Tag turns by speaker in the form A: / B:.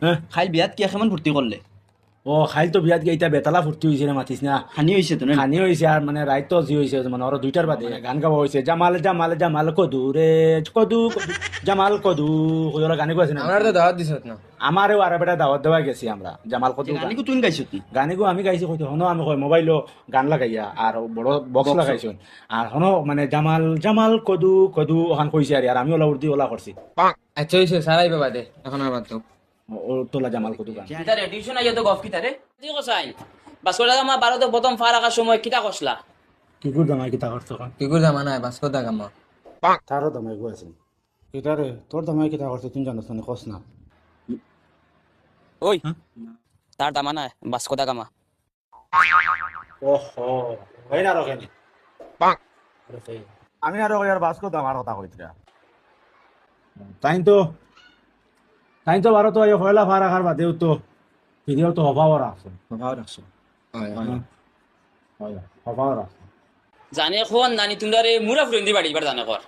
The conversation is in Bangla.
A: হ্যাঁ
B: খাইল বিয়াত কি কেমন ভর্তি করলে
A: ও খাইল তো বিয়াত গিয়ে এতিয়া বেতালা ফুর্তি হয়েছে রে মাতিস না
B: হানি হয়েছে তো না
A: খানি হয়েছে আর মানে রাইতো জি হয়েছে মানে ওরা দুইটার বাদে গান গাওয়া হয়েছে জামাল জামাল জামাল কদু রে কদু কদু, জামাল কদু ওরা গানে গাইছে না
C: আমার তো দাওয়াত দিছ না।
A: আমারও আর বেটা দাওয়াত দেওয়া গেছি আমরা জামাল কদু
B: গানি কো তুই গাইছো তুই
A: গানে গো আমি গাইছি কইতে হনো আমি কই মোবাইলও গান লাগাইয়া আর বড় বক্স লাগাইছো আর হনো মানে জামাল জামাল কদু কদু ওখান কইছে আর আমি ওলা উর্দি ওলা করছি
C: আচ্ছা হইছে সারাই বাবা দে এখন আর বাদ দাও।
A: ও তোলা জামাল কদু গান
D: কিতারে টিউশন আইয়া তো গফ কিতারে জি কসাই বাসকো দাদা মা ভারতে প্রথম ফার রাখার সময় কিতা কসলা
A: কি করে দামাই কিতা করছো
C: কি করে জামা নাই বাসকো দা গামা
A: তারও দামাই গো আছে কিতারে তোর দামাই কিতা করছো তুমি জানোস না কস না
D: ওই তার দামা না বাসকো দা গামা
A: ওহো হয় না রকেন আমি আরো ইয়ার বাসকো দামার কথা কইতরা তাই তো ভারত আইয়া ফয়লা ফার রাখার বাদেও তো ভিডিও তো হবাও রাখছো
B: ভাব রাখছো
A: হবাও রাখছো
D: জানে কোন নানি তুন্দারে মুরা ফুরেন্দি বাড়ি বার জানে কর